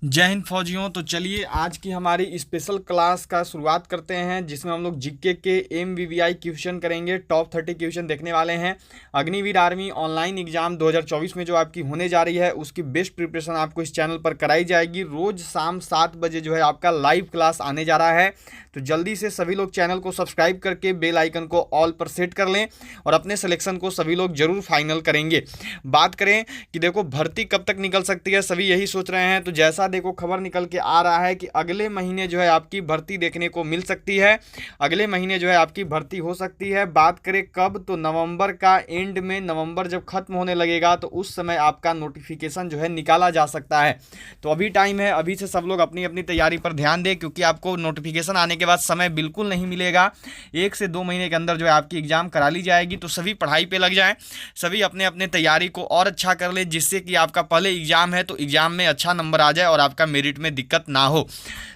जय हिंद फौजियों। तो चलिए आज की हमारी स्पेशल क्लास का शुरुआत करते हैं, जिसमें हम लोग जीके के एमवीवीआई क्वेश्चन करेंगे। टॉप 30 क्वेश्चन देखने वाले हैं। अग्निवीर आर्मी ऑनलाइन एग्जाम 2024 में जो आपकी होने जा रही है, उसकी बेस्ट प्रिपरेशन आपको इस चैनल पर कराई जाएगी। रोज शाम 7 बजे जो है आपका लाइव क्लास आने जा रहा है। तो जल्दी से सभी लोग चैनल को सब्सक्राइब करके बेल आइकन को ऑल पर सेट कर लें और अपने सिलेक्शन को सभी लोग जरूर फाइनल करेंगे। बात करें कि देखो भर्ती कब तक निकल सकती है, सभी यही सोच रहे हैं। तो जैसा देखो खबर निकल के आ रहा है कि अगले महीने जो है आपकी भर्ती देखने को मिल सकती है। अगले महीने जो है आपकी भर्ती हो सकती है। बात करें कब, तो नवंबर का एंड में, नवंबर जब खत्म होने लगेगा तो उस समय आपका नोटिफिकेशन जो है निकाला जा सकता है। तो अभी टाइम है, अभी से सब लोग अपनी अपनी तैयारी पर ध्यान दें, क्योंकि आपको नोटिफिकेशन आने के बाद समय बिल्कुल नहीं मिलेगा। 1 से 2 महीने के अंदर जो है आपकी एग्जाम करा ली जाएगी। तो सभी पढ़ाई पे लग जाएं, सभी अपने अपने तैयारी को और अच्छा कर ले, जिससे कि आपका पहले एग्जाम है तो एग्जाम में अच्छा नंबर आ जाए और आपका मेरिट में दिक्कत ना हो।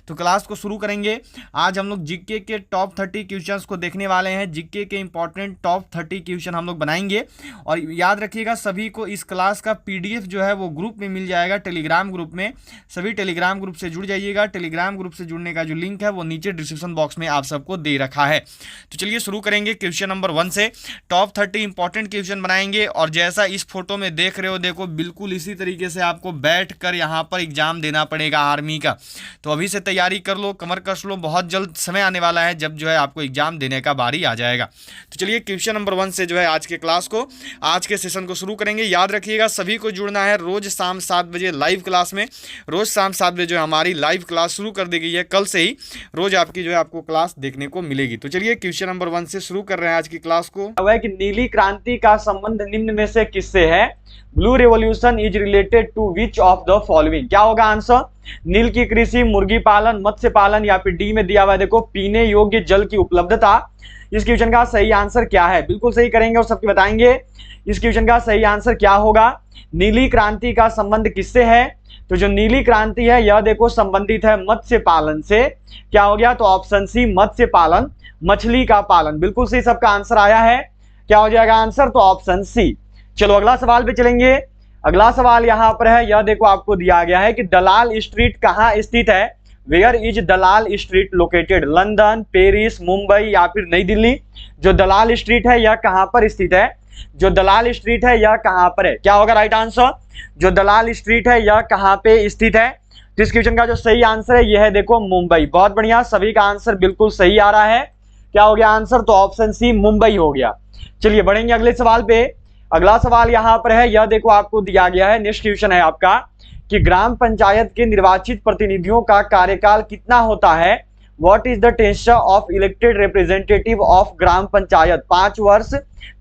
तो क्लास को शुरू करेंगे। आज हम लोग जीके के टॉप 30 क्वेश्चंस को देखने वाले हैं। जीके के इंपॉर्टेंट टॉप 30 क्वेश्चन हम लोग बनाएंगे। और याद रखिएगा सभी को इस क्लास का पीडीएफ जो है वो ग्रुप में मिल जाएगा, टेलीग्राम ग्रुप में। सभी टेलीग्राम ग्रुप से जुड़ जाइएगा। टेलीग्राम ग्रुप से जुड़ने का जो लिंक है वो नीचे डिस्क्रिप्शन बॉक्स में आप सबको दे रखा है। तो चलिए शुरू करेंगे क्वेश्चन नंबर 1 से। टॉप 30 इंपॉर्टेंट क्वेश्चन बनाएंगे। और जैसा इस फोटो में देख रहे हो, देखो बिल्कुल इसी तरीके से आपको बैठ कर यहाँ पर एग्जाम देना पड़ेगा आर्मी का। तो अभी से तैयारी कर लो, कमर कस लो, बहुत जल्द समय आने वाला है जब जो है आपको एग्जाम देने का बारी आ जाएगा। तो चलिए क्वेश्चन नंबर 1 से जो है आज के क्लास को, आज के सेशन को शुरू करेंगे। याद रखिएगा सभी को जुड़ना है रोज शाम 7 बजे लाइव क्लास में। रोज शाम 7 बजे जो है हमारी लाइव क्लास शुरू कर दी गई है। कल से ही रोज आपकी जो है आपको क्लास देखने को मिलेगी। तो चलिए क्वेश्चन नंबर 1 से शुरू कर रहे हैं आज की क्लास को। है कि नीली क्रांति का संबंध निम्न में से किससे है? Blue revolution is related to which of the following? क्या होगा आंसर? नील की कृषि, मुर्गी पालन, मत्स्य पालन, या फिर डी में दिया हुआ है देखो पीने योग्य जल की उपलब्धता। इस क्वेश्चन का सही आंसर क्या है? बिल्कुल सही करेंगे और सबको बताएंगे इस क्वेश्चन का सही आंसर क्या होगा। नीली क्रांति का संबंध किससे है? तो जो नीली क्रांति है यह देखो संबंधित है मत्स्य पालन से। क्या हो गया? तो ऑप्शन सी मत्स्य पालन, मछली का पालन। बिल्कुल सही सबका आंसर आया है। क्या हो जाएगा आंसर? तो ऑप्शन सी। चलो अगला सवाल पे चलेंगे। अगला सवाल यहां पर है, यह देखो आपको दिया गया है कि दलाल स्ट्रीट कहां स्थित है? Where is Dalal street located? London, Paris, Mumbai या फिर नई दिल्ली? जो दलाल स्ट्रीट है यह कहां पर स्थित है? जो दलाल स्ट्रीट है यह कहां पर है? क्या होगा राइट आंसर? जो दलाल स्ट्रीट है यह कहां पे स्थित है? तो इस क्वेश्चन का जो सही आंसर है यह है देखो मुंबई। बहुत बढ़िया, सभी का आंसर बिल्कुल सही आ रहा है। क्या हो गया आंसर? तो ऑप्शन सी मुंबई हो गया। चलिए बढ़ेंगे अगले सवाल पे। अगला सवाल यहां पर है, यह देखो आपको दिया गया है, नेक्स्ट क्वेश्चन है आपका कि ग्राम पंचायत के निर्वाचित प्रतिनिधियों का कार्यकाल कितना होता है? What is the tension of elected representative of gram panchayat? 5 वर्ष,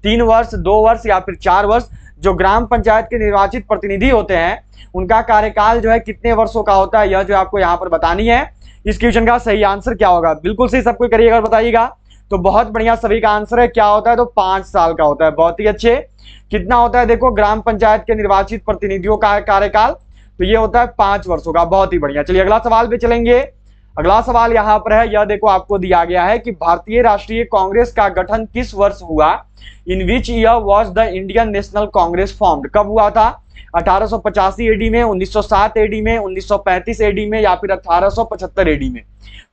3 वर्ष, 2 वर्ष या फिर 4 वर्ष? जो ग्राम पंचायत के निर्वाचित प्रतिनिधि होते हैं उनका कार्यकाल जो है कितने वर्षों का होता है, यह जो आपको यहाँ पर बतानी है। इस क्वेश्चन का सही आंसर क्या होगा? बिल्कुल सही सबको करिएगा और बताइएगा। तो बहुत बढ़िया, सभी का आंसर है क्या होता है? तो 5 साल का होता है। बहुत ही अच्छे। कितना होता है देखो ग्राम पंचायत के निर्वाचित प्रतिनिधियों का कार्यकाल? तो ये होता है 5 वर्षों का। बहुत ही बढ़िया। चलिए अगला सवाल पे चलेंगे। अगला सवाल यहां पर है, यह देखो आपको दिया गया है कि भारतीय राष्ट्रीय कांग्रेस का गठन किस वर्ष हुआ? In which year was the Indian National Congress formed? कब हुआ था? 1885 एडी में, 1907 एडी में, 1935 एडी में या फिर 1875 एडी में?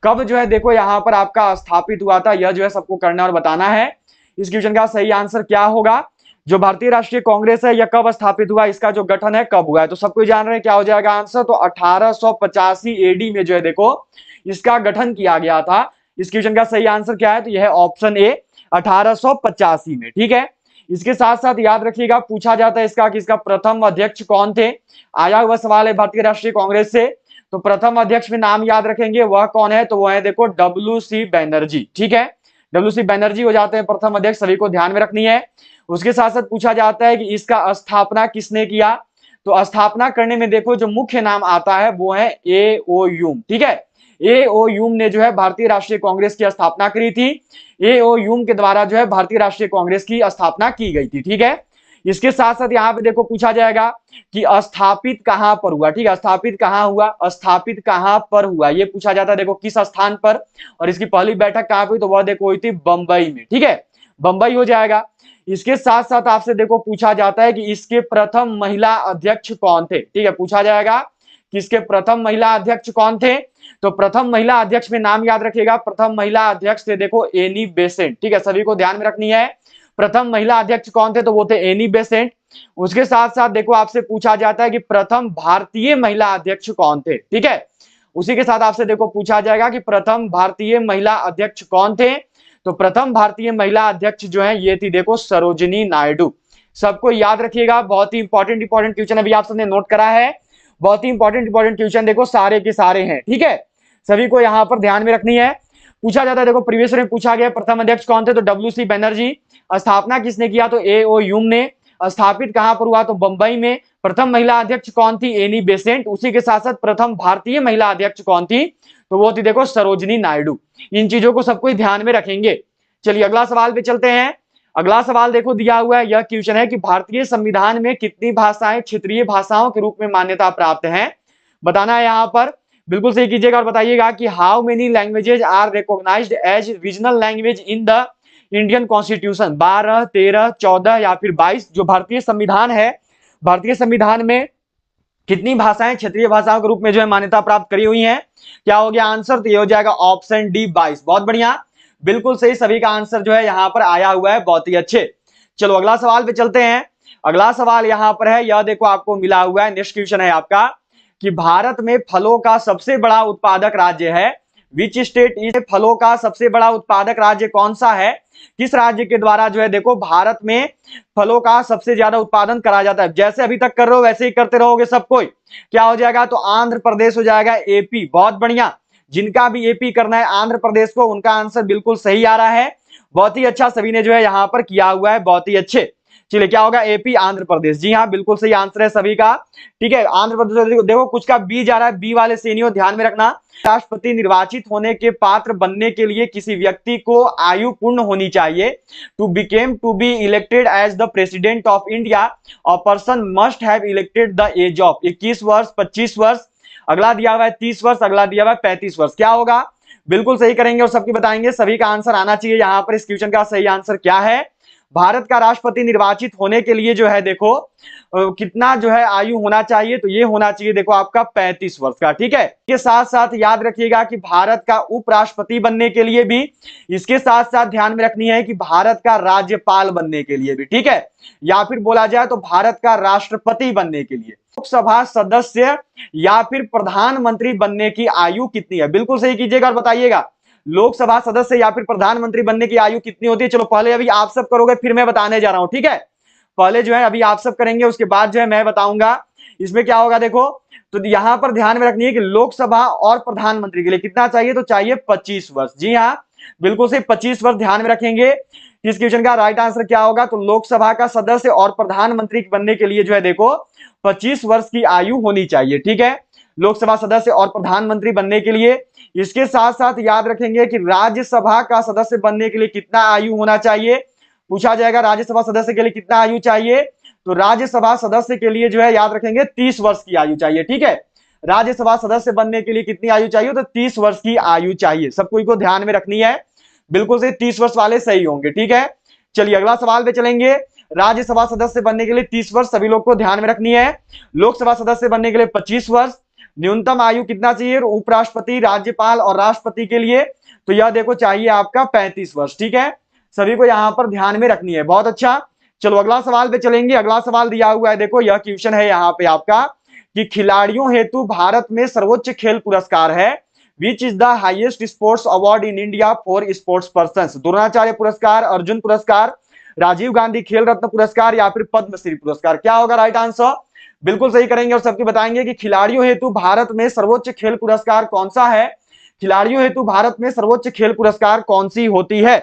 कब जो है देखो यहाँ पर आपका स्थापित हुआ था, यह जो है सबको करना और बताना है। इस क्वेश्चन का सही आंसर क्या होगा? जो भारतीय राष्ट्रीय कांग्रेस है यह कब स्थापित हुआ, इसका जो गठन है कब हुआ है? तो सबको जान रहे हैं क्या हो जाएगा आंसर? तो 1885 एडी में जो है देखो इसका गठन किया गया था। इस क्वेश्चन का सही आंसर क्या है? तो यह है ऑप्शन ए 1885 में। ठीक है। इसके साथ साथ याद रखिएगा पूछा जाता है इसका कि इसका प्रथम अध्यक्ष कौन थे? आया हुआ सवाल है भारतीय राष्ट्रीय कांग्रेस से। तो प्रथम अध्यक्ष में नाम याद रखेंगे, वह कौन है? तो वह है देखो डब्ल्यू.सी. बनर्जी। ठीक है, डब्ल्यू.सी. बनर्जी हो जाते हैं प्रथम अध्यक्ष, सभी को ध्यान में रखनी है। उसके साथ साथ पूछा जाता है कि इसका स्थापना किसने किया? तो स्थापना करने में देखो जो मुख्य नाम आता है वो है ए.ओ. ह्यूम। ठीक है, ए.ओ. ह्यूम ने जो है भारतीय राष्ट्रीय कांग्रेस की स्थापना करी थी। ए.ओ. ह्यूम के द्वारा जो है भारतीय राष्ट्रीय कांग्रेस की स्थापना की गई थी। ठीक है, इसके साथ साथ यहाँ पे देखो पूछा जाएगा कि स्थापित कहां पर हुआ। ठीक है, स्थापित कहां हुआ, स्थापित कहां पर हुआ, ये पूछा जाता है देखो किस स्थान पर। और इसकी पहली बैठक कहां पे हुई? तो वह देखो हुई थी बंबई में। ठीक है, बंबई हो जाएगा। इसके साथ साथ आपसे देखो पूछा जाता है कि इसके प्रथम महिला अध्यक्ष कौन थे। ठीक है, पूछा जाएगा किसके प्रथम महिला अध्यक्ष कौन थे? तो प्रथम महिला अध्यक्ष में नाम याद रखिएगा, प्रथम महिला अध्यक्ष थे देखो एनी बेसेंट, ठीक है, सभी को ध्यान में रखनी है। प्रथम महिला अध्यक्ष कौन थे? तो वो थे एनी बेसेंट। उसके साथ साथ देखो आपसे पूछा जाता है कि प्रथम भारतीय महिला अध्यक्ष कौन थे, ठीक है, उसी के साथ आपसे देखो पूछा जाएगा कि प्रथम भारतीय महिला अध्यक्ष कौन थे? तो प्रथम भारतीय महिला अध्यक्ष जो है ये थी देखो सरोजिनी नायडू। सबको याद रखिएगा, बहुत ही इंपॉर्टेंट क्वेश्चन अभी आप सबने नोट करा है, बहुत ही इंपॉर्टेंट क्वेश्चन देखो सारे के सारे हैं, ठीक है, सभी को यहां पर ध्यान में रखनी है। पूछा जाता है देखो प्रीवियस में पूछा गया प्रथम अध्यक्ष कौन थे? तो डब्ल्यू.सी. बनर्जी। स्थापना किसने किया? तो ए.ओ. ह्यूम ने। स्थापित कहां पर हुआ? तो बंबई में। प्रथम महिला अध्यक्ष कौन थी? Annie Besant. उसी के साथ साथ प्रथम भारतीय महिला अध्यक्ष कौन थी? तो वो थी देखो सरोजिनी नायडू। इन चीजों को सबको ध्यान में रखेंगे। चलिए अगला सवाल पे चलते हैं। अगला सवाल देखो दिया हुआ है, यह क्वेश्चन है कि भारतीय संविधान में कितनी भाषाएं क्षेत्रीय भाषाओं के रूप में मान्यता प्राप्त हैं? बताना है यहां पर, बिल्कुल सही कीजिएगा और बताइएगा कि how many languages are recognized as regional language in the Indian constitution? 12, 13, 14 या फिर 22? जो भारतीय संविधान है, भारतीय संविधान में कितनी भाषाएं क्षेत्रीय भाषाओं के रूप में जो है मान्यता प्राप्त करी हुई हैं? क्या हो गया आंसर? तो ये हो जाएगा ऑप्शन डी 22। बहुत बढ़िया, बिल्कुल सही, सभी का आंसर जो है यहां पर आया हुआ है, बहुत ही अच्छे। चलो अगला सवाल पे चलते हैं। अगला सवाल यहां पर है, यह देखो आपको मिला हुआ है, नेक्स्ट क्वेश्चन है आपका कि भारत में फलों का सबसे बड़ा उत्पादक राज्य है? Which state is? फलों का सबसे बड़ा उत्पादक राज्य कौन सा है? किस राज्य के द्वारा जो है देखो भारत में फलों का सबसे ज्यादा उत्पादन करा जाता है? जैसे अभी तक कर रहे हो वैसे ही करते रहोगे सब कोई। क्या हो जाएगा? तो आंध्र प्रदेश हो जाएगा, एपी। बहुत बढ़िया, जिनका भी एपी करना है आंध्र प्रदेश को, उनका आंसर बिल्कुल सही आ रहा है, बहुत ही अच्छा, सभी ने जो है यहां पर किया हुआ है, बहुत ही अच्छे। चलिए क्या होगा? एपी आंध्र प्रदेश। जी हाँ, बिल्कुल सही आंसर है सभी का, ठीक है। आंध्र प्रदेश देखो कुछ का बी जा रहा है, बी वाले से नहीं हो, ध्यान में रखना। राष्ट्रपति निर्वाचित होने के पात्र बनने के लिए किसी व्यक्ति को आयु पूर्ण होनी चाहिए। To be elected as the president of India a person must have elected the age of 21 वर्ष, 25 वर्ष, अगला दिया हुआ है 30 वर्ष, अगला दिया हुआ है 35 वर्ष। क्या होगा? बिल्कुल सही करेंगे और सबकी बताएंगे, सभी का आंसर आना चाहिए यहाँ पर। इस क्वेश्चन का सही आंसर क्या है? भारत का राष्ट्रपति निर्वाचित होने के लिए जो है देखो कितना जो है आयु होना चाहिए? तो ये होना चाहिए देखो आपका 35 वर्ष का, ठीक है। इसके साथ साथ याद रखिएगा कि भारत का उपराष्ट्रपति बनने के लिए भी, इसके साथ साथ ध्यान में रखनी है कि भारत का राज्यपाल बनने के लिए भी, ठीक है, या फिर बोला जाए तो भारत का राष्ट्रपति बनने के लिए लोकसभा सदस्य या फिर प्रधानमंत्री बनने की आयु कितनी है? बिल्कुल सही कीजिएगा और बताइएगा, लोकसभा सदस्य या फिर प्रधानमंत्री बनने की आयु कितनी होती है? चलो पहले अभी आप सब करोगे, फिर मैं बताने जा रहा हूं, ठीक है। पहले जो है अभी आप सब करेंगे, उसके बाद जो है मैं बताऊंगा। इसमें क्या होगा देखो, तो यहां पर ध्यान में रखनी है कि लोकसभा और प्रधानमंत्री के लिए कितना चाहिए? तो चाहिए 25 वर्ष। जी हाँ, बिल्कुल सही, 25 वर्ष ध्यान में रखेंगे। इस क्वेश्चन का राइट आंसर क्या होगा? तो लोकसभा का सदस्य और प्रधानमंत्री बनने के लिए जो है देखो 25 वर्ष की आयु होनी चाहिए, ठीक है, लोकसभा सदस्य और प्रधानमंत्री बनने के लिए। इसके साथ साथ याद रखेंगे कि राज्यसभा का सदस्य बनने के लिए कितना आयु होना चाहिए? पूछा जाएगा राज्यसभा सदस्य के लिए कितना आयु चाहिए? तो राज्यसभा सदस्य के लिए जो है याद रखेंगे 30 वर्ष की आयु चाहिए, ठीक है। राज्यसभा सदस्य बनने के लिए कितनी आयु चाहिए? तो 30 वर्ष की आयु चाहिए, सबको इनको ध्यान में रखनी है, बिल्कुल से 30 वर्ष वाले सही होंगे, ठीक है। चलिए अगला सवाल पे चलेंगे। राज्यसभा सदस्य बनने के लिए 30 वर्ष सभी लोग को ध्यान में रखनी है। लोकसभा सदस्य बनने के लिए 25 वर्ष। न्यूनतम आयु कितना चाहिए उपराष्ट्रपति, राज्यपाल और राष्ट्रपति के लिए? तो यह देखो चाहिए आपका 35 वर्ष, ठीक है, सभी को यहां पर ध्यान में रखनी है, बहुत अच्छा। चलो अगला सवाल पे चलेंगे। अगला सवाल दिया हुआ है देखो, यह क्वेश्चन है यहाँ पे आपका कि खिलाड़ियों हेतु भारत में सर्वोच्च खेल पुरस्कार है। Which is the highest sports award in India for sports persons? Dronacharya पुरस्कार, अर्जुन पुरस्कार, राजीव गांधी खेल रत्न पुरस्कार या फिर पद्मश्री पुरस्कार? क्या होगा राइट आंसर? बिल्कुल सही करेंगे और सबके बताएंगे कि खिलाड़ियों हेतु भारत में सर्वोच्च खेल पुरस्कार कौन सा है? खिलाड़ियों हेतु भारत में सर्वोच्च खेल पुरस्कार कौन सी होती है?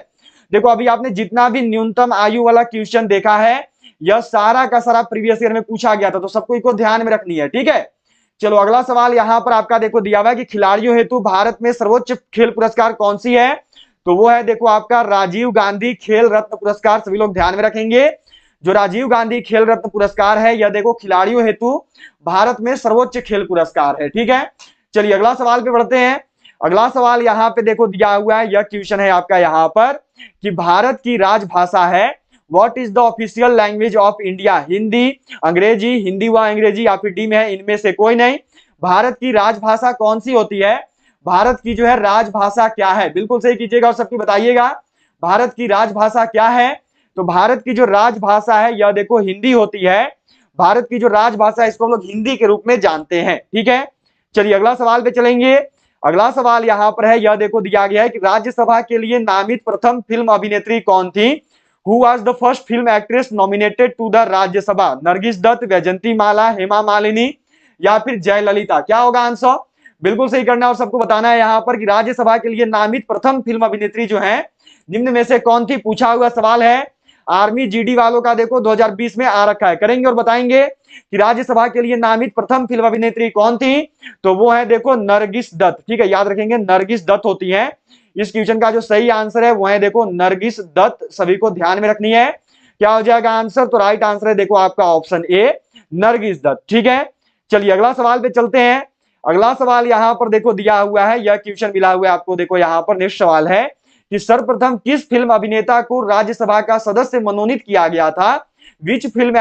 देखो अभी आपने जितना भी न्यूनतम आयु वाला क्वेश्चन देखा है, यह सारा का सारा प्रीवियस ईयर में पूछा गया था, तो सबको इसको ध्यान में रखनी है, ठीक है। चलो अगला सवाल यहां पर आपका देखो दिया हुआ है कि खिलाड़ियों हेतु भारत में सर्वोच्च खेल पुरस्कार कौन सी है? तो वो है देखो आपका राजीव गांधी खेल रत्न पुरस्कार, सभी लोग ध्यान में रखेंगे। जो राजीव गांधी खेल रत्न पुरस्कार है, यह देखो खिलाड़ियों हेतु भारत में सर्वोच्च खेल पुरस्कार है, ठीक है। चलिए अगला सवाल पे बढ़ते हैं। अगला सवाल यहाँ पे देखो दिया हुआ है, यह क्वेश्चन है आपका यहाँ पर कि भारत की राजभाषा है, what is the official language of India? Hindi, अंग्रेजी, हिंदी व अंग्रेजी या फिर डी में है इनमें से कोई नहीं। भारत की राजभाषा कौन सी होती है? भारत की जो है राजभाषा क्या है? बिल्कुल सही कीजिएगा और सबकी बताइएगा भारत की राजभाषा क्या है। तो भारत की जो राजभाषा है यह देखो हिंदी होती है। भारत की जो राजभाषा है इसको हम लोग हिंदी के रूप में जानते हैं। ठीक है, चलिए अगला सवाल पे चलेंगे। अगला सवाल यहां पर है, यह देखो दिया गया है कि राज्यसभा के लिए नामित प्रथम फिल्म अभिनेत्री कौन थी? Who was the first film actress nominated to the Rajya Sabha? Nargis Dutt, Vyjayanthimala, Hema Malini या फिर जयललिता? क्या होगा आंसर? बिल्कुल सही करना है और सबको बताना है यहाँ पर कि राज्यसभा के लिए नामित प्रथम फिल्म अभिनेत्री जो है निम्न में से कौन थी? पूछा हुआ सवाल है। आर्मी जीडी वालों का देखो 2020 में आ रखा है, करेंगे और बताएंगे कि राज्यसभा के लिए नामित प्रथम फिल्म अभिनेत्री कौन थी? तो वो है देखो नरगिस दत्त। ठीक है, याद रखेंगे नरगिस दत्त होती है। इस क्वेश्चन का जो सही आंसर है वो है देखो नरगिस दत्त, सभी को ध्यान में रखनी है। क्या हो जाएगा आंसर? तो राइट आंसर है देखो आपका ऑप्शन ए नरगिस दत्त। ठीक है, चलिए अगला सवाल पे चलते हैं। अगला सवाल यहां पर देखो दिया हुआ है, यह क्वेश्चन मिला हुआ है आपको। देखो यहां पर नेक्स्ट सवाल है कि सर्वप्रथम किस फिल्म अभिनेता को राज्यसभा का सदस्य मनोनीत किया गया था? Which film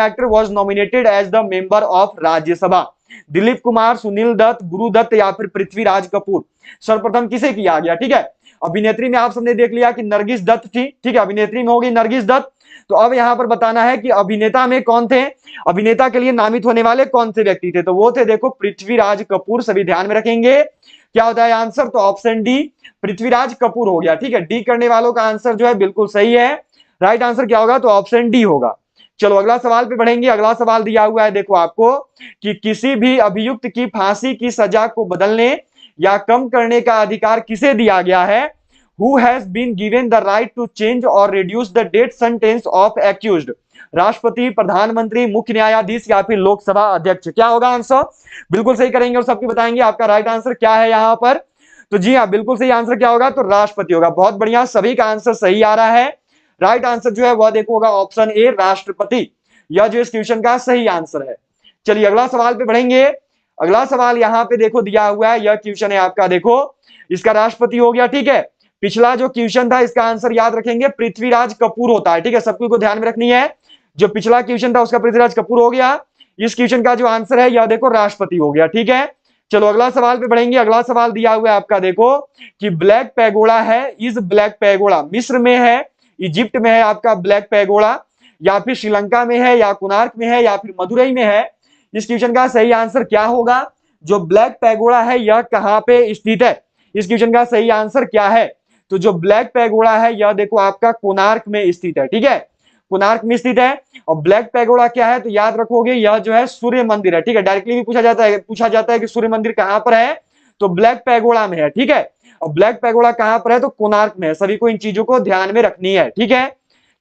actor was nominated as the member of Rajya Sabha? Dilip Kumar, Sunil Dutt, Guru Dutt या फिर पृथ्वीराज कपूर? सर्वप्रथम किसे किया गया? ठीक है, अभिनेत्री में आप सबने देख लिया कि नरगिस दत्त थी। ठीक है, अभिनेत्री में होगी नरगिस दत्त। तो अब यहां पर बताना है कि अभिनेता में कौन थे, अभिनेता के लिए नामित होने वाले कौन से व्यक्ति थे? तो वो थे देखो पृथ्वीराज कपूर, सभी ध्यान में रखेंगे। क्या होता है आंसर? तो ऑप्शन डी पृथ्वीराज कपूर हो गया। ठीक है, डी करने वालों का आंसर जो है बिल्कुल सही है। राइट आंसर क्या होगा? तो ऑप्शन डी होगा। चलो अगला सवाल पे बढ़ेंगे। अगला सवाल दिया हुआ है देखो आपको कि किसी भी अभियुक्त की फांसी की सजा को बदलने या कम करने का अधिकार किसे दिया गया है? Who has been given the right to change or reduce the death sentence of accused? राष्ट्रपति, प्रधानमंत्री, मुख्य न्यायाधीश या फिर लोकसभा अध्यक्ष? क्या होगा आंसर? बिल्कुल सही करेंगे और सबको बताएंगे आपका राइट आंसर क्या है यहाँ पर। तो जी हाँ, बिल्कुल सही आंसर क्या होगा? तो राष्ट्रपति होगा। बहुत बढ़िया, सभी का आंसर सही आ रहा है। राइट आंसर जो है वह देखो होगा ऑप्शन ए राष्ट्रपति। यह जो इस क्वेश्चन का सही आंसर है। चलिए अगला सवाल पे बढ़ेंगे। अगला सवाल यहाँ पे देखो दिया हुआ है, यह क्वेश्चन है आपका। देखो इसका राष्ट्रपति हो गया। ठीक है, पिछला जो क्वेश्चन था इसका आंसर याद रखेंगे पृथ्वीराज कपूर होता है। ठीक है, सबको ध्यान में रखनी है। जो पिछला क्वेश्चन था उसका पृथ्वीराज कपूर हो गया। इस क्वेश्चन का जो आंसर है यह देखो राष्ट्रपति हो गया। ठीक है, चलो अगला सवाल पे बढ़ेंगे। अगला सवाल दिया हुआ है आपका देखो कि ब्लैक पैगोडा है, इस ब्लैक पैगोडा मिस्र में है, इजिप्ट में है आपका ब्लैक पैगोडा, या फिर श्रीलंका में है, या कोणार्क में है, या फिर मदुरई में है? इस क्वेश्चन का सही आंसर क्या होगा? जो ब्लैक पैगोडा है यह कहां पे स्थित है? इस क्वेश्चन का सही आंसर क्या है? तो जो ब्लैक पैगोडा है यह देखो आपका कोणार्क में स्थित है। ठीक है, कोणार्क में स्थित है। और ब्लैक पैगोडा क्या है? तो याद रखोगे यह जो है सूर्य मंदिर है। ठीक है, डायरेक्टली भी पूछा जाता है कि सूर्य मंदिर कहां पर है? तो ब्लैक पैगोडा में है। ठीक है, और ब्लैक पैगोडा कहां पर है? तो कोणार्क में है। सभी को इन चीजों को ध्यान में रखनी है। ठीक है,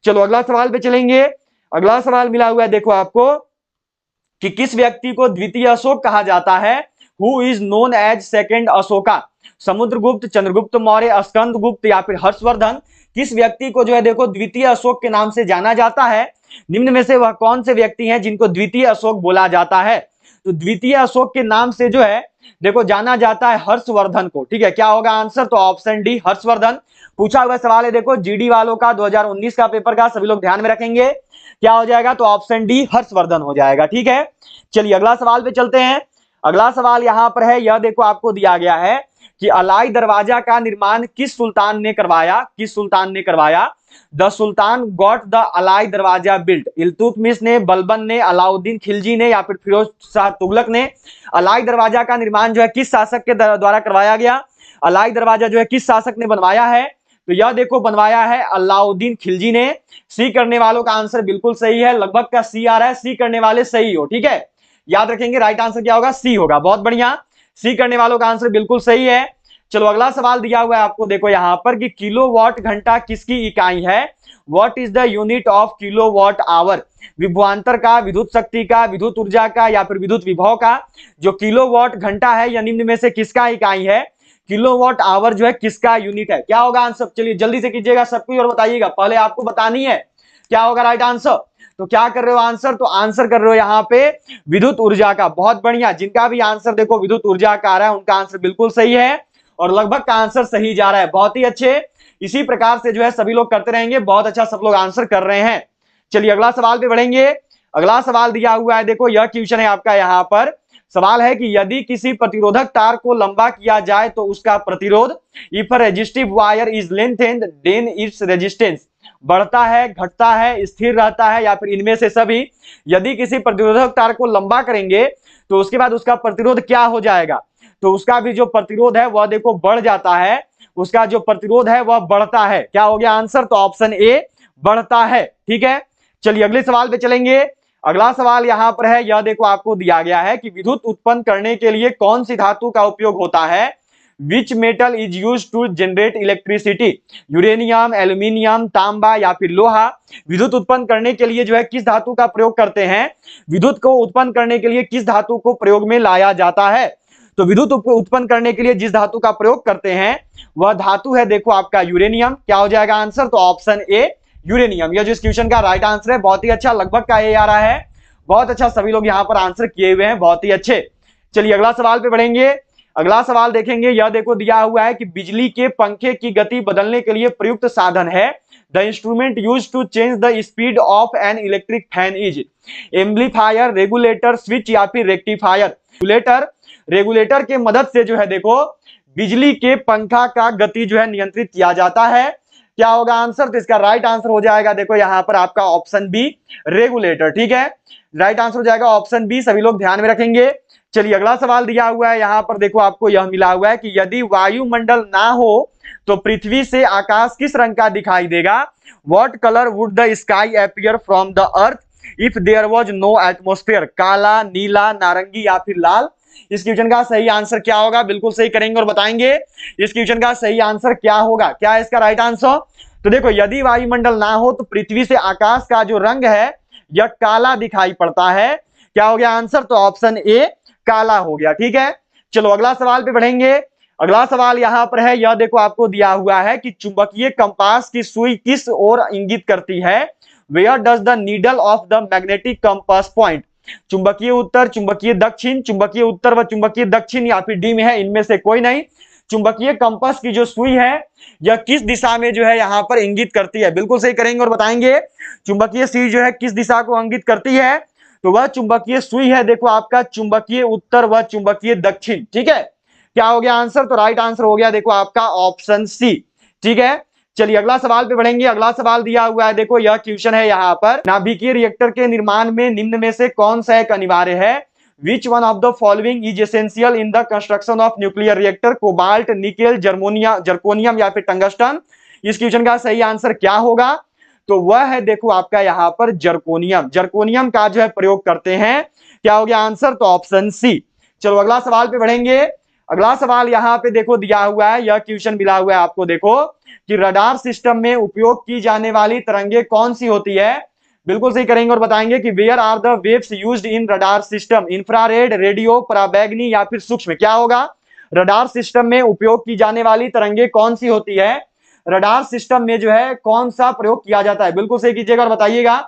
चलो अगला सवाल पे चलेंगे। अगला सवाल मिला हुआ है देखो आपको कि किस व्यक्ति को द्वितीय अशोक कहा जाता है? Who is known as second Ashoka? Samudragupta, Chandragupta Maurya, Skandagupta या फिर हर्षवर्धन? किस व्यक्ति को जो है देखो द्वितीय अशोक के नाम से जाना जाता है? निम्न में से वह कौन से व्यक्ति हैं जिनको द्वितीय अशोक बोला जाता है? तो द्वितीय अशोक के नाम से जो है देखो जाना जाता है हर्षवर्धन को। ठीक है, क्या होगा आंसर? तो ऑप्शन डी हर्षवर्धन। पूछा हुआ सवाल है देखो जीडी वालों का 2019 का पेपर का, सभी लोग ध्यान में रखेंगे। क्या हो जाएगा? तो ऑप्शन डी हर्षवर्धन हो जाएगा। ठीक है, चलिए अगला सवाल पे चलते हैं। अगला सवाल यहां पर है, यह देखो आपको दिया गया है कि अलाई दरवाजा का निर्माण किस सुल्तान ने करवाया? किस सुल्तान ने करवाया? The sultan got the Alai Darwaza built. Iltutmish ने, बलबन ने, अलाउद्दीन खिलजी ने या फिर फिरोज शाह तुगलक ने? अलाई दरवाजा का निर्माण जो है किस शासक के द्वारा करवाया गया? अलाई दरवाजा जो है किस शासक ने बनवाया है? तो यह देखो बनवाया है अलाउद्दीन खिलजी ने। सी करने वालों का आंसर बिल्कुल सही है, लगभग का सी आ रहा है। सी करने वाले सही हो। ठीक है, याद रखेंगे राइट आंसर क्या होगा? सी होगा। बहुत बढ़िया, सी करने वालों का आंसर बिल्कुल सही है। चलो अगला सवाल दिया हुआ है आपको देखो यहां पर कि किलोवाट घंटा किसकी इकाई है? What is the unit of kilowatt hour? विभवांतर का, विद्युत शक्ति का, विद्युत ऊर्जा का या फिर विद्युत विभव का? जो किलोवाट घंटा है यह निम्न में से किसका इकाई है? किलोवाट आवर जो है किसका यूनिट है? क्या होगा आंसर? चलिए जल्दी से कीजिएगा सबको और बताइएगा, पहले आपको बतानी है क्या होगा राइट आंसर। तो क्या कर रहे हो आंसर? तो आंसर कर रहे हो यहाँ पे विद्युत ऊर्जा का। बहुत बढ़िया, जिनका भी आंसर देखो विद्युत ऊर्जा का आ रहा है उनका आंसर बिल्कुल सही है और लगभग का आंसर सही जा रहा है। बहुत ही अच्छे, इसी प्रकार से जो है सभी लोग करते रहेंगे। बहुत अच्छा सब लोग आंसर कर रहे हैं। चलिए अगला सवाल पे बढ़ेंगे। अगला सवाल दिया हुआ है देखो, यह क्वेश्चन है आपका यहाँ पर सवाल है कि यदि किसी प्रतिरोधक तार को लंबा किया जाए तो उसका प्रतिरोध, if resistive wire is lengthened then its resistance, बढ़ता है, घटता है, स्थिर रहता है, या फिर इनमें से सभी। यदि किसी प्रतिरोधक तार को लंबा करेंगे तो उसके बाद उसका प्रतिरोध क्या हो जाएगा, तो उसका भी जो प्रतिरोध है वह देखो बढ़ जाता है, उसका जो प्रतिरोध है वह बढ़ता है। क्या हो गया आंसर, तो ऑप्शन ए बढ़ता है। ठीक है, चलिए अगले सवाल पे चलेंगे। अगला सवाल यहां पर है, यह देखो आपको दिया गया है कि विद्युत उत्पन्न करने के लिए कौन सी धातु का उपयोग होता है। Which metal is use to generate electricity, uranium, aluminium, तांबा या फिर लोहा। विद्युत उत्पन्न करने के लिए जो है किस धातु का प्रयोग करते हैं, विद्युत को उत्पन्न करने के लिए किस धातु को प्रयोग में लाया जाता है। तो विद्युत उत्पन्न करने के लिए जिस धातु का प्रयोग करते हैं वह धातु है देखो आपका यूरेनियम। क्या हो जाएगा आंसर, तो ऑप्शन ए यूरेनियम। यह जो इस क्वेश्चन का राइट आंसर है। बहुत ही अच्छा, लगभग का ए आ रहा है, बहुत अच्छा, सभी लोग यहां पर आंसर किए हुए हैं, बहुत ही अच्छे। चलिए अगला सवाल पे बढ़ेंगे। अगला सवाल देखेंगे, यह देखो दिया हुआ है कि बिजली के पंखे की गति बदलने के लिए प्रयुक्त साधन है। The instrument use to change the speed of an electric fan is amplifier, regulator, switch या फिर रेक्टिफायर। रेगुलेटर के मदद से जो है देखो बिजली के पंखा का गति जो है नियंत्रित किया जाता है। क्या होगा आंसर, तो इसका राइट आंसर हो जाएगा देखो यहां पर आपका ऑप्शन बी, रेगुलेटर। ठीक है, राइट आंसर हो जाएगा ऑप्शन बी, सभी लोग ध्यान में रखेंगे। चलिए अगला सवाल दिया हुआ है यहां पर देखो आपको यह मिला हुआ है कि यदि वायुमंडल ना हो तो पृथ्वी से आकाश किस रंग का दिखाई देगा। What colour would the sky appear from the earth if there was no atmosphere. काला, नीला, नारंगी या फिर लाल। इस क्वेश्चन का सही आंसर क्या होगा, बिल्कुल सही करेंगे और बताएंगे इस क्वेश्चन का सही आंसर क्या होगा, क्या है इसका राइट आंसर। तो देखो यदि वायुमंडल ना हो तो पृथ्वी से आकाश का जो रंग है यह काला दिखाई पड़ता है। क्या हो गया आंसर, तो ऑप्शन ए काला हो गया। ठीक है, चलो अगला सवाल पे बढ़ेंगे। अगला सवाल यहां पर है, यह देखो आपको दिया हुआ है कि चुंबकीय कंपास की सुई किस ओर इंगित करती है। Where does the needle of the magnetic compass point. चुंबकीय उत्तर, चुंबकीय दक्षिण, चुंबकीय उत्तर व चुंबकीय दक्षिण या फिर डी में है, इनमें से कोई नहीं। चुंबकीय कंपास की जो सुई है यह किस दिशा में जो है यहां पर इंगित करती है, बिल्कुल सही करेंगे और बताएंगे चुंबकीय सुई जो है किस दिशा को इंगित करती है। तो वह चुंबकीय सुई है देखो आपका चुंबकीय उत्तर व चुंबकीय दक्षिण। ठीक है, क्या हो गया आंसर, तो राइट आंसर हो गया देखो आपका ऑप्शन सी। ठीक है, चलिए अगला सवाल पे बढ़ेंगे। अगला सवाल दिया हुआ है देखो, यह क्वेश्चन है यहां पर, नाभिकीय रिएक्टर के निर्माण में निम्न में से कौन सा एक अनिवार्य है। Which one of the following is essential in the construction of nuclear reactor. Cobalt, nickel, zirconium या फिर टंगस्टन। इस क्वेश्चन का सही आंसर क्या होगा, तो वह है देखो आपका यहां पर जर्कोनियम। जर्कोनियम का जो है प्रयोग करते हैं। क्या हो गया आंसर, तो ऑप्शन सी। चलो अगला सवाल पे बढ़ेंगे। अगला सवाल यहां पे देखो दिया हुआ है, यह क्वेश्चन मिला हुआ है आपको देखो कि रडार सिस्टम में उपयोग की जाने वाली तरंगे कौन सी होती है। बिल्कुल सही करेंगे और बताएंगे कि where are the waves used in radar system. Infrared, radio, पराबैंगनी या फिर सूक्ष्म। क्या होगा, रडार सिस्टम में उपयोग की जाने वाली तरंगे कौन सी होती है। रडार सिस्टम में जो है कौन सा प्रयोग किया जाता है, बिल्कुल सही कीजिएगा और बताइएगा।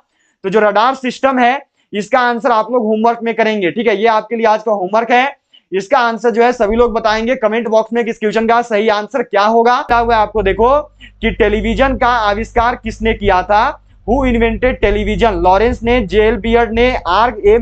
तो जो रडार सिस्टम है इसका आंसर आप लोग होमवर्क में करेंगे। ठीक है, ये आपके लिए आज का होमवर्क है। इसका आंसर जो है सभी लोग बताएंगे कमेंट बॉक्स में कि इस क्वेश्चन का सही आंसर क्या होगा। हुआ आपको देखो कि टेलीविजन का आविष्कार किसने किया था। Who invented television. लॉरेंस ने, जेल बियर्ड ने, आर.ए.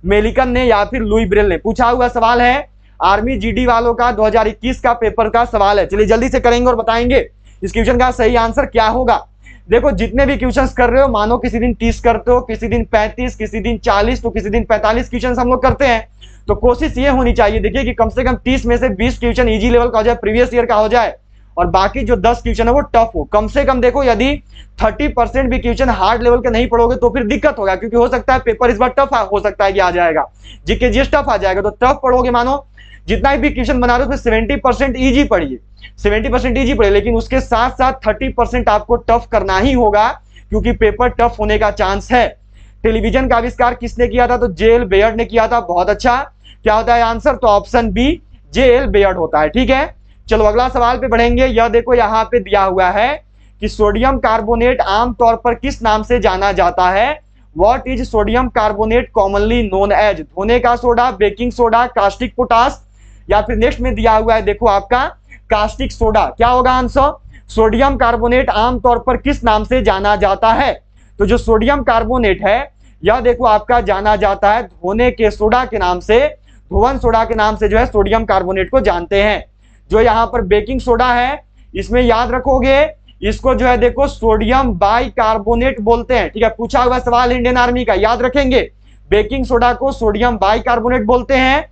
मेलिकन ने या फिर लुई ब्रेल ने। पूछा हुआ सवाल है, आर्मी जीडी वालों का 2021 का पेपर का सवाल है। चलिए जल्दी से करेंगे और बताएंगे इस क्वेश्चन का सही आंसर क्या होगा। देखो जितने भी क्वेश्चंस कर रहे हो, मानो किसी दिन 30 करते हो, किसी दिन 35, किसी दिन 40, तो किसी दिन 45 क्वेश्चंस हम लोग करते हैं। तो कोशिश ये होनी चाहिए देखिए कि कम से कम 30 में से 20 क्वेश्चन इजी लेवल का हो जाए, प्रीवियस ईयर का हो जाए, और बाकी जो 10 क्वेश्चन है वो टफ हो। कम से कम देखो यदि 30% भी क्वेश्चन हार्ड लेवल के नहीं पढ़ोगे तो फिर दिक्कत होगा, क्योंकि हो सकता है पेपर इस बार टफ हो सकता है कि आ जाएगा, जीके जीएस टफ आ जाएगा। तो टफ पढ़ोगे, मानो जितना भी क्वेश्चन बना रहे हो उसमें 70% ईजी पढ़िए, 70% ईजी पढ़िए, लेकिन उसके साथ साथ 30% आपको टफ करना ही होगा, क्योंकि पेपर टफ होने का चांस है। टेलीविजन का आविष्कार किसने किया था, तो जेएल बेयर्ड ने किया था। बहुत अच्छा, क्या होता है आंसर, तो ऑप्शन बी जेएल बेयर्ड होता है। ठीक है, चलो अगला सवाल पे बढ़ेंगे। यह देखो यहाँ पे दिया हुआ है कि सोडियम कार्बोनेट आमतौर पर किस नाम से जाना जाता है। What is sodium carbonate commonly known as. धोने का soda, baking soda, caustic potash, या फिर नेक्स्ट में दिया हुआ है देखो आपका कास्टिक सोडा। क्या होगा आंसर, सोडियम कार्बोनेट आमतौर पर किस नाम से जाना जाता है। तो जो सोडियम कार्बोनेट है यह देखो आपका जाना जाता है धोने के सोडा के नाम से। धोवन सोडा के नाम से जो है सोडियम कार्बोनेट को जानते हैं। जो यहाँ पर बेकिंग सोडा है, इसमें याद रखोगे इसको जो है देखो सोडियम बाइकार्बोनेट बोलते हैं। ठीक है, पूछा हुआ सवाल इंडियन आर्मी का, याद रखेंगे बेकिंग सोडा को सोडियम बाइकार्बोनेट बोलते हैं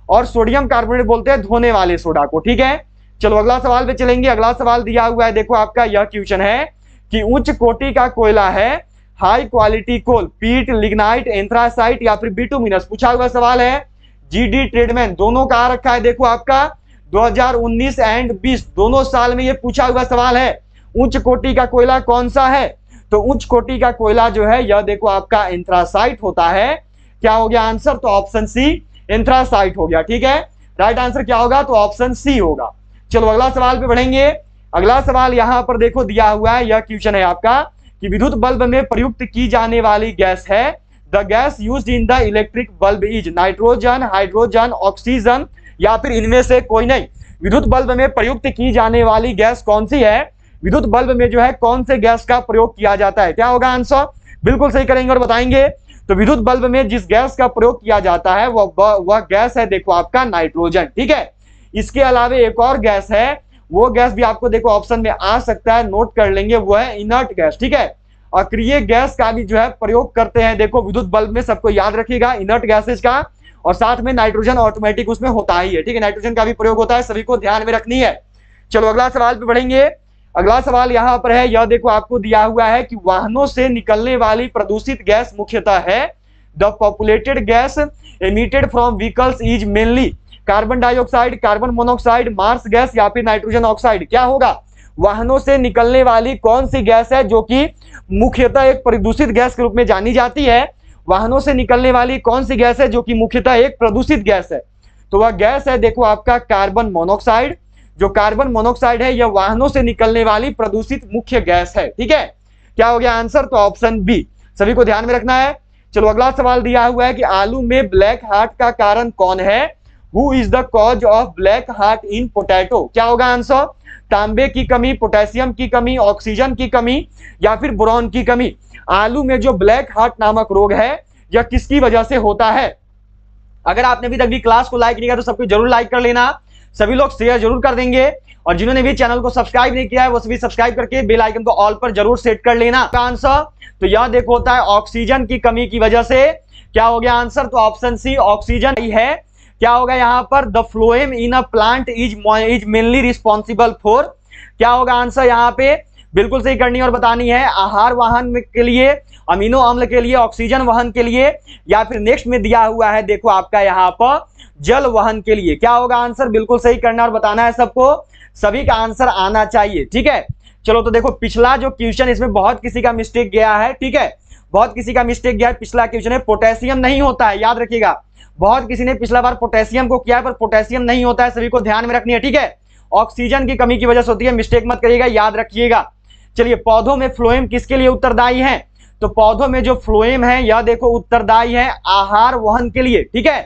और सोडियम कार्बोनेट बोलते हैं धोने वाले सोडा को। ठीक है, चलो अगला सवाल पे चलेंगे। अगला सवाल दिया हुआ है, देखो आपका यह क्वेश्चन है कि उच्च कोटि का कोयला है हाई क्वालिटी कोल, पीट, लिग्नाइट, एंथ्रासाइट या फिर बिटुमिनस। पूछा हुआ सवाल है, जीडी ट्रेडमैन दोनों का आ रखा है, देखो आपका 2019 एंड 20 दोनों साल में ये पूछा हुआ सवाल है। उच्च कोटि का कोयला कौन सा है? तो उच्च कोटि का कोयला जो है यह देखो आपका एंथ्रासाइट होता है। क्या हो गया आंसर? तो ऑप्शन सी एंथ्रासाइट हो गया। ठीक है, राइट आंसर क्या होगा? तो ऑप्शन सी होगा। चलो अगला सवाल पे बढ़ेंगे। अगला सवाल यहां पर देखो दिया हुआ है, यह क्वेश्चन है आपका कि विद्युत बल्ब में प्रयुक्त की जाने वाली गैस है, the gas used in the electric bulb is nitrogen, hydrogen, oxygen या फिर इनमें से कोई नहीं। विद्युत बल्ब में प्रयुक्त की जाने वाली गैस कौन सी है? विद्युत बल्ब में जो है कौन से गैस का प्रयोग किया जाता है? क्या होगा आंसर? बिल्कुल सही करेंगे और बताएंगे। तो विद्युत बल्ब में जिस गैस का प्रयोग किया जाता है वह गैस है देखो आपका नाइट्रोजन। ठीक है, इसके अलावा एक और गैस है, वो गैस भी आपको देखो ऑप्शन में आ सकता है, नोट कर लेंगे, वो है इनर्ट गैस। ठीक है, अक्रिय गैस का भी जो है प्रयोग करते हैं देखो विद्युत बल्ब में, सबको याद रखिएगा इनर्ट गैसेज का, और साथ में नाइट्रोजन ऑटोमेटिक उसमें होता ही है। ठीक है, नाइट्रोजन का भी प्रयोग होता है, सभी को ध्यान में रखनी है। चलो अगला सवाल पे बढ़ेंगे। अगला सवाल यहां पर है, यह देखो आपको दिया हुआ है कि वाहनों से निकलने वाली प्रदूषित गैस मुख्यतः है, the populated gas emitted from vehicles is mainly carbon dioxide, carbon monoxide, marsh gas या फिर नाइट्रोजन ऑक्साइड। क्या होगा? वाहनों से निकलने वाली कौन सी गैस है जो कि मुख्यतः एक प्रदूषित गैस के रूप में जानी जाती है? वाहनों से निकलने वाली कौन सी गैस है जो कि मुख्यतः एक प्रदूषित गैस है? तो वह गैस है देखो आपका कार्बन मोनोऑक्साइड। जो कार्बन मोनोऑक्साइड है यह वाहनों से निकलने वाली प्रदूषित मुख्य गैस है। ठीक है, क्या हो गया आंसर? तो ऑप्शन बी, सभी को ध्यान में रखना है। चलो अगला सवाल दिया हुआ है कि आलू में ब्लैक हार्ट का कारण कौन है? Who is the cause of black heart in potato? क्या होगा आंसर? तांबे की कमी, पोटेशियम की कमी, ऑक्सीजन की कमी या फिर बोरॉन की कमी। आलू में जो ब्लैक हार्ट नामक रोग है यह किसकी वजह से होता है? अगर आपने अभी तक भी क्लास को लाइक नहीं किया तो सबको जरूर लाइक कर लेना, सभी लोग शेयर जरूर कर देंगे, और जिन्होंने भी चैनल को सब्सक्राइब नहीं किया है वो सभी सब्सक्राइब करके बेल आइकन को ऑल पर जरूर सेट कर लेना। आंसर तो यह देखो होता है ऑक्सीजन की कमी की वजह से। क्या हो गया आंसर? तो ऑप्शन सी ऑक्सीजन ही है। क्या होगा यहाँ पर? The phloem in a plant is mainly responsible for. क्या होगा आंसर यहाँ पे? बिल्कुल सही करनी और बतानी है। आहार वहन के लिए, अमीनो अम्ल के लिए, ऑक्सीजन वहन के लिए, या फिर नेक्स्ट में दिया हुआ है देखो आपका यहाँ पर जल वहन के लिए। क्या होगा आंसर? बिल्कुल सही करना और बताना है सबको, सभी का आंसर आना चाहिए। ठीक है, चलो तो देखो पिछला जो क्वेश्चन इसमें बहुत किसी का मिस्टेक गया है। ठीक है, बहुत किसी का मिस्टेक गया है। पिछला क्वेश्चन है पोटेशियम नहीं होता है, याद रखिएगा। बहुत किसी ने पिछला बार पोटेशियम को किया है पर पोटेशियम नहीं होता है, सभी को ध्यान में रखनी है। ठीक है, ऑक्सीजन की कमी की वजह से होती है, मिस्टेक मत करिएगा, याद रखिएगा। चलिए, पौधों में फ्लोएम किसके लिए उत्तरदायी है? तो पौधों में जो फ्लोएम है यह देखो उत्तरदायी है आहार वहन के लिए। ठीक है,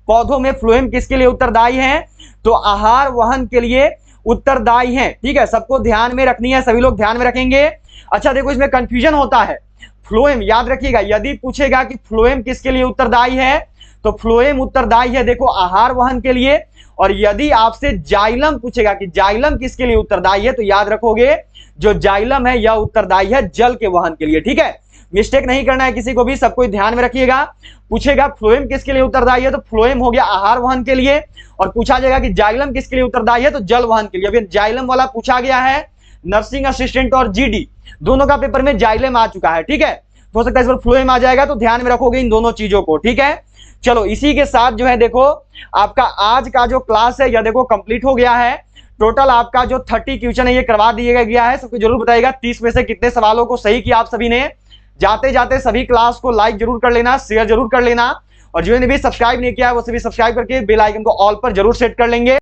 पौधों में फ्लोएम किसके लिए उत्तरदायी है? तो आहार वहन के लिए उत्तरदायी है। ठीक है, सबको ध्यान में रखनी है, सभी लोग ध्यान में रखेंगे। अच्छा देखो, इसमें कंफ्यूजन होता है। फ्लोएम याद रखिएगा, यदि पूछेगा कि फ्लोएम किसके लिए उत्तरदायी है तो फ्लोएम उत्तरदायी है देखो आहार वहन के लिए, और यदि आपसे जाइलम पूछेगा कि जाइलम किसके लिए उत्तरदायी है तो याद रखोगे जो जाइलम है यह उत्तरदायी है जल के वहन के लिए। ठीक है, मिस्टेक नहीं करना है किसी को भी, सबको ध्यान में रखिएगा। पूछेगा फ्लोएम किसके लिए उत्तरदायी है तो फ्लोएम हो गया आहार वहन के लिए, और पूछा जाएगा कि जाइलम किसके लिए उत्तरदायी है तो जल वहन के लिए। अभी जाइलम वाला पूछा गया है, नर्सिंग असिस्टेंट और जीडी दोनों का पेपर में जाइलम आ चुका है। ठीक है, हो सकता है इस बार फ्लोएम आ जाएगा, तो ध्यान में रखोगे इन दोनों चीजों को। ठीक है, चलो इसी के साथ जो है देखो आपका आज का जो क्लास है यह देखो कंप्लीट हो गया है। टोटल आपका जो 30 क्वेश्चन है ये करवा दिया गया है। सबको जरूर बताइएगा 30 में से कितने सवालों को सही किया आप सभी ने। जाते जाते सभी क्लास को लाइक जरूर कर लेना, शेयर जरूर कर लेना, और जिन्होंने भी सब्सक्राइब नहीं किया है वो सभी सब्सक्राइब करके बेल आइकन को ऑल पर जरूर सेट कर लेंगे।